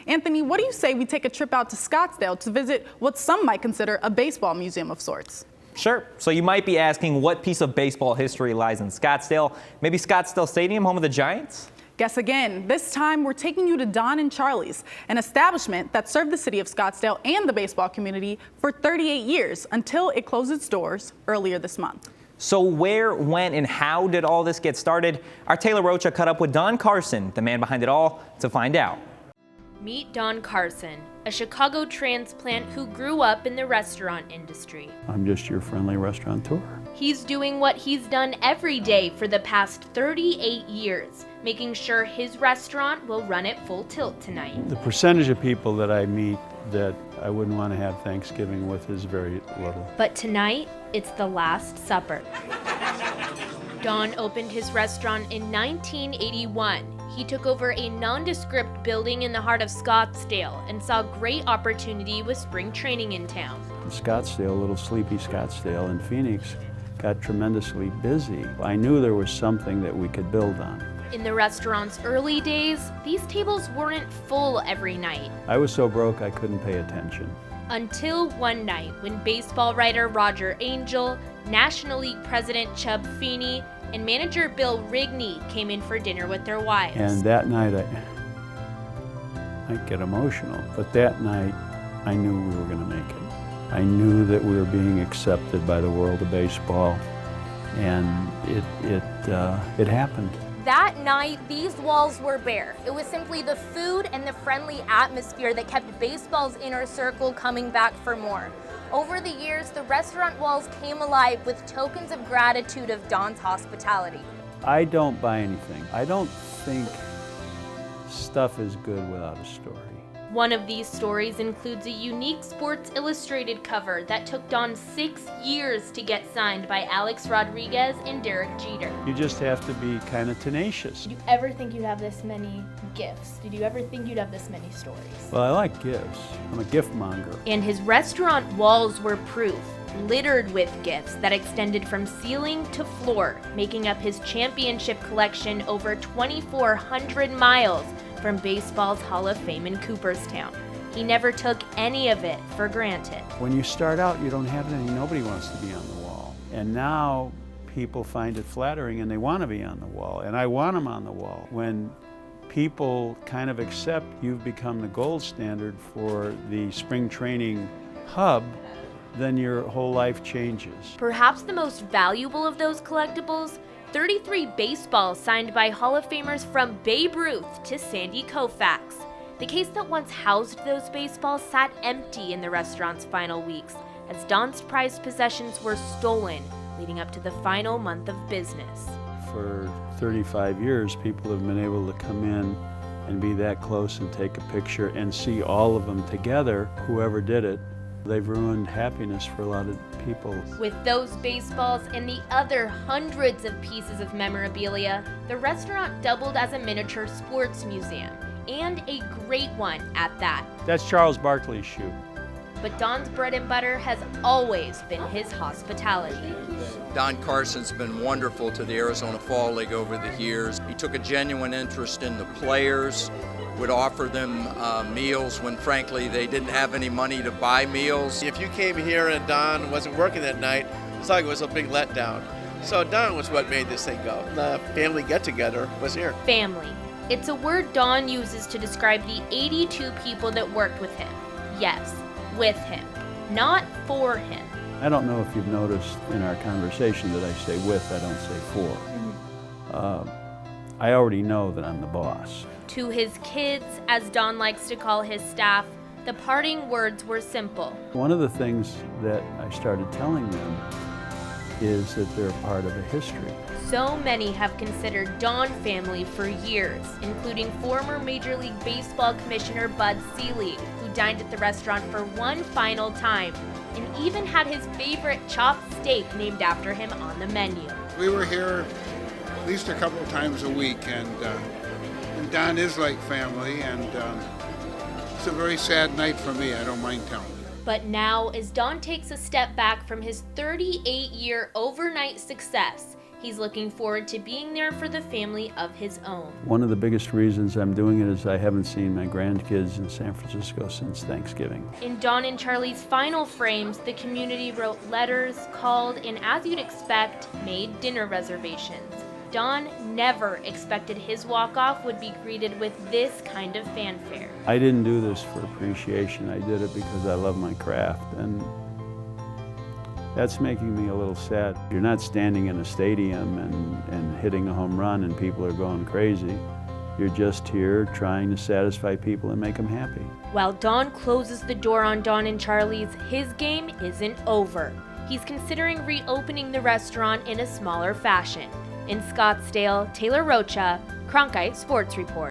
Anthony, what do you say we take a trip out to Scottsdale to visit what some might consider a baseball museum of sorts? Sure. So you might be asking what piece of baseball history lies in Scottsdale? Maybe Scottsdale Stadium, home of the Giants? Guess again. This time we're taking you to Don and Charlie's, an establishment that served the city of Scottsdale and the baseball community for 38 years until it closed its doors earlier this month. So where, when, and how did all this get started? Our Taylor Rocha caught up with Don Carson, the man behind it all, to find out. Meet Don Carson, a Chicago transplant who grew up in the restaurant industry. I'm just your friendly restaurateur. He's doing what he's done every day for the past 38 years, making sure his restaurant will run at full tilt tonight. The percentage of people that I meet that I wouldn't want to have Thanksgiving with is very little. But tonight, it's the Last Supper. Don opened his restaurant in 1981. He took over a nondescript building in the heart of Scottsdale and saw great opportunity with spring training in town. Scottsdale, little sleepy Scottsdale in Phoenix, got tremendously busy. I knew there was something that we could build on. In the restaurant's early days, these tables weren't full every night. I was so broke I couldn't pay attention. Until one night when baseball writer Roger Angell, National League President Chub Feeney, and manager Bill Rigney came in for dinner with their wives. And that night I get emotional, but that night I knew we were going to make it. I knew that we were being accepted by the world of baseball, and it happened. That night, these walls were bare. It was simply the food and the friendly atmosphere that kept baseball's inner circle coming back for more. Over the years, the restaurant walls came alive with tokens of gratitude of Don's hospitality. I don't buy anything. I don't think stuff is good without a story. One of these stories includes a unique Sports Illustrated cover that took Don 6 years to get signed by Alex Rodriguez and Derek Jeter. You just have to be kind of tenacious. Did you ever think you'd have this many gifts? Did you ever think you'd have this many stories? Well, I like gifts. I'm a gift monger. And his restaurant walls were proof, littered with gifts that extended from ceiling to floor, making up his championship collection over 2,400 miles from baseball's Hall of Fame in Cooperstown. He never took any of it for granted. When you start out, you don't have any. Nobody wants to be on the wall. And now people find it flattering and they want to be on the wall. And I want them on the wall. When people kind of accept you've become the gold standard for the spring training hub, then your whole life changes. Perhaps the most valuable of those collectibles, 33 baseballs signed by Hall of Famers from Babe Ruth to Sandy Koufax. The case that once housed those baseballs sat empty in the restaurant's final weeks, as Don's prized possessions were stolen leading up to the final month of business. For 35 years, people have been able to come in and be that close and take a picture and see all of them together. Whoever did it, they've ruined happiness for a lot of people. With those baseballs and the other hundreds of pieces of memorabilia, the restaurant doubled as a miniature sports museum, and a great one at that. That's Charles Barkley's shoe. But Don's bread and butter has always been his hospitality. Don Carson's been wonderful to the Arizona Fall League over the years. He took a genuine interest in the players, would offer them meals when frankly they didn't have any money to buy meals. If you came here and Don wasn't working that night, it's like it was a big letdown. So Don was what made this thing go. The family get-together was here. Family. It's a word Don uses to describe the 82 people that worked with him. Yes, with him, not for him. I don't know if you've noticed in our conversation that I say with, I don't say for. I already know that I'm the boss. To his kids, as Don likes to call his staff, the parting words were simple. One of the things that I started telling them is that they're part of a history. So many have considered Don family for years, including former Major League Baseball Commissioner Bud Selig, who dined at the restaurant for one final time, and even had his favorite chopped steak named after him on the menu. We were here at least a couple of times a week, and Don is like family, and it's a very sad night for me, I don't mind telling you. But now, as Don takes a step back from his 38-year overnight success, He's looking forward to being there for the family of his own. One of the biggest reasons I'm doing it is I haven't seen my grandkids in San Francisco since Thanksgiving. In Don and Charlie's final frames, the community wrote letters, called, and as you'd expect, made dinner reservations. Don never expected his walk-off would be greeted with this kind of fanfare. I didn't do this for appreciation. I did it because I love my craft, and that's making me a little sad. You're not standing in a stadium and hitting a home run and people are going crazy. You're just here trying to satisfy people and make them happy. While Don closes the door on Don and Charlie's, his game isn't over. He's considering reopening the restaurant in a smaller fashion. In Scottsdale, Taylor Rocha, Cronkite Sports Report.